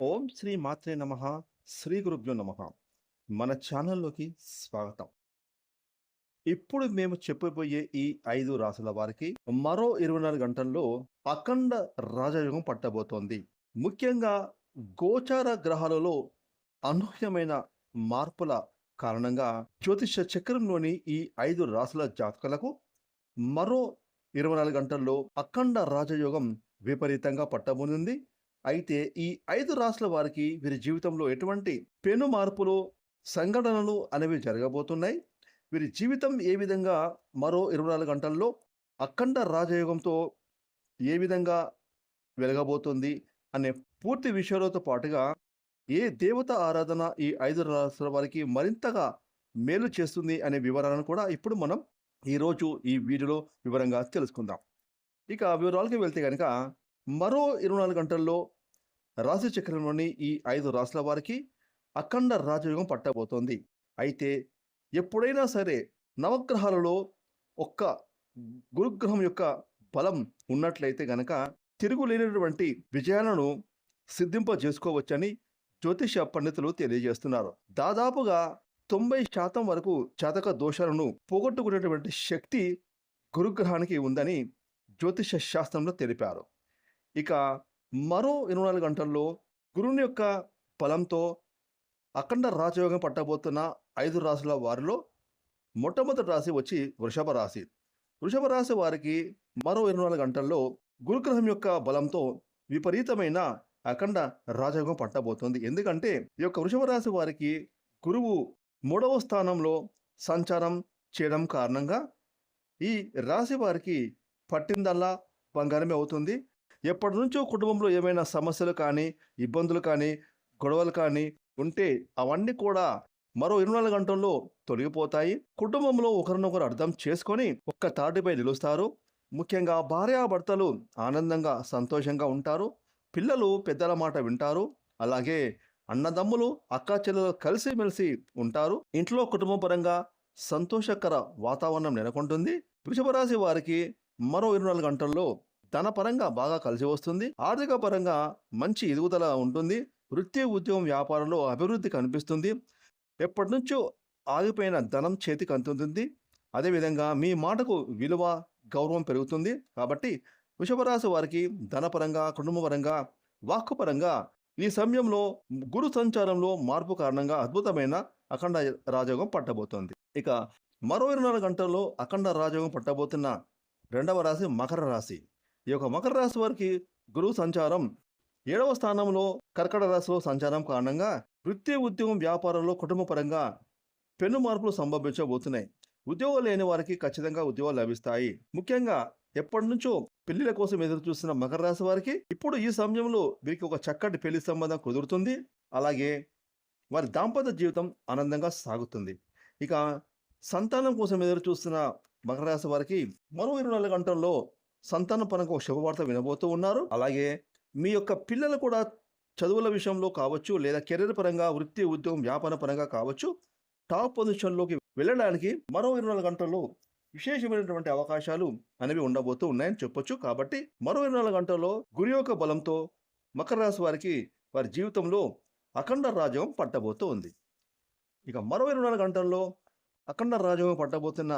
ఓం శ్రీ మాత్రే నమః. శ్రీ గురుభ్యో నమః. మన ఛానల్లోకి స్వాగతం. ఇప్పుడు మేము చెప్పబోయే ఈ 5 రాసుల వారికి మరో 24 గంటల్లో అఖండ రాజయోగం పట్టబోతోంది. ముఖ్యంగా గోచార గ్రహాలలో అనూహ్యమైన మార్పుల కారణంగా జ్యోతిష చక్రంలోని ఈ 5 రాసుల జాతకులకు మరో 24 గంటల్లో అఖండ రాజయోగం విపరీతంగా పట్టబోనుంది. అయితే ఈ 5 రాసుల వారికి వీరి జీవితంలో ఎటువంటి పెను మార్పులు, సంఘటనలు అనేవి జరగబోతున్నాయి. వీరి జీవితం ఏ విధంగా మరో 24 గంటల్లో అఖండ రాజయోగంతో ఏ విధంగా వెలగబోతుంది అనే పూర్తి విషయాలతో పాటుగా ఏ దేవత ఆరాధన ఈ 5 రాసుల వారికి మరింతగా మేలు చేస్తుంది అనే వివరాలను కూడా ఇప్పుడు మనం ఈరోజు ఈ వీడియోలో వివరంగా తెలుసుకుందాం. ఇక వివరాలకి వెళ్తే కనుక మరో 24 గంటల్లో రాశి చక్రంలోని ఈ 5 రాశుల వారికి అఖండ రాజయోగం పట్టబోతోంది. అయితే ఎప్పుడైనా సరే నవగ్రహాలలో ఒక్క గురుగ్రహం యొక్క బలం ఉన్నట్లయితే గనక తిరుగులేనటువంటి విజయాలను సిద్ధింపజేసుకోవచ్చని జ్యోతిష పండితులు తెలియజేస్తున్నారు. దాదాపుగా 90% వరకు జాతక దోషాలను పోగొట్టుకునేటువంటి శక్తి గురుగ్రహానికి ఉందని జ్యోతిష శాస్త్రంలో తెలిపారు. ఇక మరో 24 గంటల్లో గురుని యొక్క బలంతో అఖండ రాజయోగం పట్టబోతున్న 5 రాశుల వారిలో మొట్టమొదటి రాశి వచ్చి వృషభ రాశి. వృషభ రాశి వారికి మరో 24 గంటల్లో గురుగ్రహం యొక్క బలంతో విపరీతమైన అఖండ రాజయోగం పట్టబోతోంది. ఎందుకంటే ఈ యొక్క వృషభ రాశి వారికి గురువు 3వ స్థానంలో సంచారం చేయడం కారణంగా ఈ రాశి వారికి పట్టిందల్లా బంగారమే అవుతుంది. ఎప్పటి నుంచో కుటుంబంలో ఏమైనా సమస్యలు కానీ, ఇబ్బందులు కానీ, గొడవలు కానీ ఉంటే అవన్నీ కూడా మరో 24 గంటల్లో తొలగిపోతాయి. కుటుంబంలో ఒకరినొకరు అర్థం చేసుకొని ఒక్క తాటిపై నిలుస్తారు. ముఖ్యంగా భార్యాభర్తలు ఆనందంగా, సంతోషంగా ఉంటారు. పిల్లలు పెద్దల మాట వింటారు. అలాగే అన్నదమ్ములు, అక్కా చెల్లెలు కలిసిమెలిసి ఉంటారు. ఇంట్లో కుటుంబ పరంగా సంతోషకర వాతావరణం నెలకొంటుంది. వృషభ రాశి వారికి మరో 24 గంటల్లో ధనపరంగా బాగా కలిసి వస్తుంది. ఆర్థిక పరంగా మంచి ఎదుగుదల ఉంటుంది. వృత్తి, ఉద్యోగం, వ్యాపారంలో అభివృద్ధి కనిపిస్తుంది. ఎప్పటి నుంచో ఆగిపోయిన ధనం చేతికి అందుతుంది. అదేవిధంగా మీ మాటకు విలువ, గౌరవం పెరుగుతుంది. కాబట్టి వృషభ రాశి వారికి ధనపరంగా, కుటుంబపరంగా, వాక్కుపరంగా ఈ సమయంలో గురు సంచారంలో మార్పు కారణంగా అద్భుతమైన అఖండ రాజయోగం పట్టబోతోంది. ఇక మరో 24 గంటల్లో అఖండ రాజయోగం పట్టబోతున్న రెండవ రాశి మకర రాశి. ఈ యొక్క మకర రాశి వారికి గురువు సంచారం 7వ స్థానంలో కర్కట రాశిలో సంచారం కారణంగా వృత్తి, ఉద్యోగం, వ్యాపారంలో కుటుంబ పరంగా పెను మార్పులు సంభవించబోతున్నాయి. ఉద్యోగం లేని వారికి ఖచ్చితంగా ఉద్యోగాలు లభిస్తాయి. ముఖ్యంగా ఎప్పటి నుంచో పెళ్లిల కోసం ఎదురు చూస్తున్న మకర రాశి వారికి ఇప్పుడు ఈ సమయంలో వీరికి ఒక చక్కటి పెళ్లి సంబంధం కుదురుతుంది. అలాగే వారి దాంపత్య జీవితం ఆనందంగా సాగుతుంది. ఇక సంతానం కోసం ఎదురు చూస్తున్న మకర రాశి వారికి మరో 24 గంటల్లో సంతానం పరంగా ఒక శుభవార్త వినబోతూ ఉన్నారు. అలాగే మీ యొక్క పిల్లలు కూడా చదువుల విషయంలో కావచ్చు, లేదా కెరీర్ పరంగా, వృత్తి, ఉద్యోగం, వ్యాపార పరంగా కావచ్చు, టాప్ పొజిషన్లోకి వెళ్ళడానికి మరో 24 గంటల్లో విశేషమైనటువంటి అవకాశాలు అనేవి ఉండబోతూ ఉన్నాయని చెప్పొచ్చు. కాబట్టి మరో 24 గంటల్లో గురు యొక్క బలంతో మకర రాశి వారికి వారి జీవితంలో అఖండ రాజయోగం పట్టబోతూ ఉంది. ఇక మరో 24 గంటల్లో అఖండ రాజయోగం పట్టబోతున్న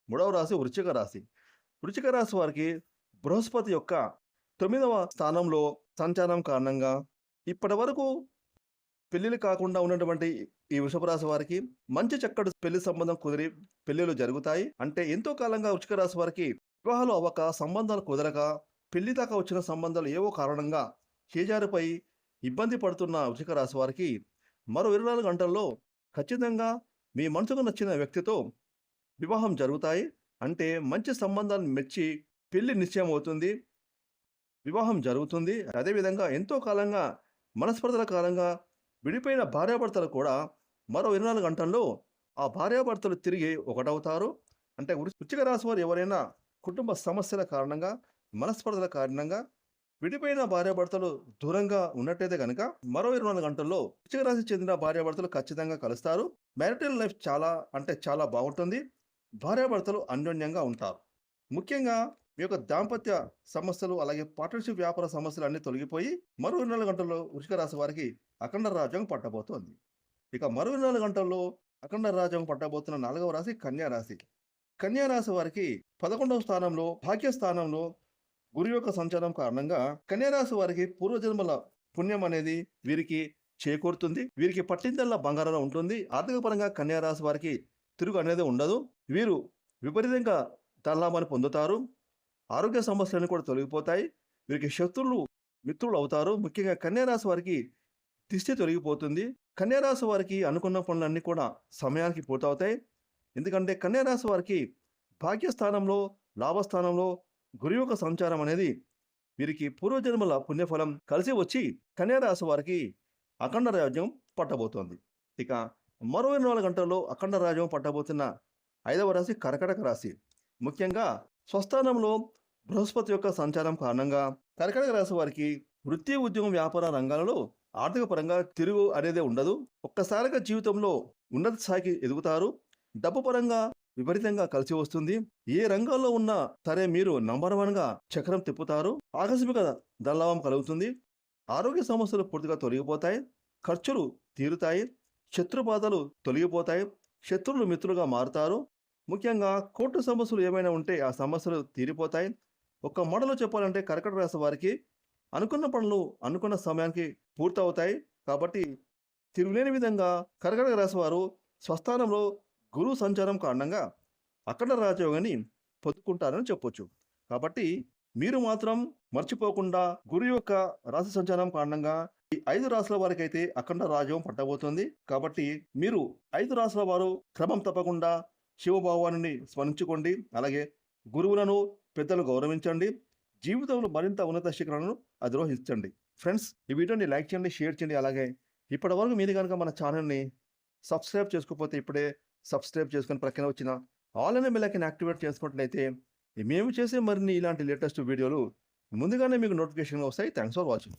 3వ రాశి వృశ్చిక రాశి. వృశ్చిక రాశి వారికి బృహస్పతి యొక్క 9వ స్థానంలో సంచారం కారణంగా ఇప్పటి వరకు పెళ్లిళ్ళు కాకుండా ఉన్నటువంటి ఈ వృషభ రాశి వారికి మంచి చక్కటి పెళ్లి సంబంధం కుదిరి పెళ్లిళ్ళు జరుగుతాయి. అంటే ఎంతో కాలంగా వృశ్చిక రాశి వారికి వివాహాలు అవ్వక, సంబంధాలు కుదరక, పెళ్లి దాకా వచ్చిన సంబంధాలు ఏవో కారణంగా చేజారిపై ఇబ్బంది పడుతున్న వృశ్చిక రాశి వారికి మరో 24 గంటల్లో ఖచ్చితంగా మీ మనసుకు నచ్చిన వ్యక్తితో వివాహం జరుగుతాయి. అంటే మంచి సంబంధాలను మెచ్చి పెళ్లి నిశ్చయం అవుతుంది, వివాహం జరుగుతుంది. అదేవిధంగా ఎంతో కాలంగా మనస్పర్ధల కాలంగా విడిపోయిన భార్యాభర్తలు కూడా మరో 24 గంటల్లో ఆ భార్యాభర్తలు తిరిగి ఒకటవుతారు. అంటే వృశ్చిక రాశి వారు ఎవరైనా కుటుంబ సమస్యల కారణంగా, మనస్పర్ధల కారణంగా విడిపోయిన భార్యాభర్తలు దూరంగా ఉన్నట్టయితే కనుక మరో 24 గంటల్లో వృశ్చిక రాశి చెందిన భార్యాభర్తలు ఖచ్చితంగా కలుస్తారు. మ్యారిటల్ లైఫ్ చాలా బాగుంటుంది. భార్యాభర్తలు అన్యోన్యంగా ఉంటారు. ముఖ్యంగా మీ యొక్క దాంపత్య సమస్యలు, అలాగే పార్ట్నర్‌షిప్ వ్యాపార సమస్యలు అన్నీ తొలగిపోయి మరో 24 గంటల్లో వృశ్చిక రాశి వారికి అఖండ రాజ్యం పట్టబోతోంది. ఇక మరో 24 గంటల్లో అఖండ రాజ్యం పట్టబోతున్న 4వ రాశి కన్యా రాశి. కన్యా రాశి వారికి 11వ స్థానంలో, భాగ్యస్థానంలో గురు యొక్క సంచారం కారణంగా కన్యా రాశి వారికి పూర్వజన్మల పుణ్యం అనేది వీరికి చేకూరుతుంది. వీరికి పట్టిందల్లా బంగారంలో ఉంటుంది. ఆర్థిక పరంగా కన్యా రాశి వారికి తిరుగు అనేది ఉండదు. వీరు విపరీతంగా ధనలాభాన్ని పొందుతారు. ఆరోగ్య సమస్యలన్నీ కూడా తొలగిపోతాయి. వీరికి శత్రువులు మిత్రులు అవుతారు. ముఖ్యంగా కన్యా రాశి వారికి దిష్టి తొలగిపోతుంది. కన్యా రాశి వారికి అనుకున్న పనులన్నీ కూడా సమయానికి పూర్తవుతాయి. ఎందుకంటే కన్యా రాశి వారికి భాగ్యస్థానంలో, లాభస్థానంలో గురువు యొక్క సంచారం అనేది వీరికి పూర్వజన్మల పుణ్యఫలం కలిసి వచ్చి కన్యా రాశి వారికి అఖండ రాజ్యం పట్టబోతోంది. ఇక మరో 24 గంటల్లో అఖండ రాజ్యం పట్టబోతున్న 5వ రాశి కర్కాటక రాశి. ముఖ్యంగా స్వస్థానంలో బృహస్పతి యొక్క సంచారం కారణంగా కర్కాటక రాశి వారికి వృత్తి, ఉద్యోగం, వ్యాపార రంగాలలో ఆర్థిక పరంగా తిరుగు అనేది ఉండదు. ఒక్కసారిగా జీవితంలో ఉన్నత స్థాయికి ఎదుగుతారు. డబ్బు పరంగా విపరీతంగా కలిసి వస్తుంది. ఏ రంగాల్లో ఉన్నా సరే మీరు నంబర్ 1గా చక్రం తిప్పుతారు. ఆకస్మిక ధనలాభం కలుగుతుంది. ఆరోగ్య సమస్యలు పూర్తిగా తొలగిపోతాయి. ఖర్చులు తీరుతాయి. శత్రు బాధలు తొలగిపోతాయి. శత్రువులు మిత్రులుగా మారుతారు. ముఖ్యంగా కోర్టు సమస్యలు ఏమైనా ఉంటే ఆ సమస్యలు తీరిపోతాయి. ఒక్క మాటలో చెప్పాలంటే కర్కాటక రాశి వారికి అనుకున్న పనులు అనుకున్న సమయానికి పూర్తవుతాయి. కాబట్టి తిరుగులేని విధంగా కర్కాటక రాశి వారు స్వస్థానంలో గురువు సంచారం కారణంగా అఖండ రాజయోగాన్ని పొందుకుంటారని చెప్పొచ్చు. కాబట్టి మీరు మాత్రం మర్చిపోకుండా గురువు యొక్క రాశి సంచారం కారణంగా ఈ 5 రాశుల వారికైతే అఖండ రాజ్యం పట్టబోతుంది. కాబట్టి మీరు 5 రాశుల వారు క్రమం తప్పకుండా శివభగవానుని స్మరించుకోండి. అలాగే గురువులను, పెద్దలు గౌరవించండి. జీవితంలో మరింత ఉన్నత శిఖరాలను అధిరోహించండి. ఫ్రెండ్స్, ఈ వీడియోని లైక్ చేయండి, షేర్ చేయండి. అలాగే ఇప్పటివరకు మీరు కనుక మన ఛానల్ని సబ్స్క్రైబ్ చేసుకోకపోతే ఇప్పుడే సబ్స్క్రైబ్ చేసుకొని ప్రక్కన వచ్చిన ఆల్ అనే బెల్ ఐకాన్ యాక్టివేట్ చేసుకున్నట్లయితే మేము చేసే మరిన్ని ఇలాంటి లేటెస్ట్ వీడియోలు ముందుగానే మీకు నోటిఫికేషన్ వస్తాయి. Thanks for watching.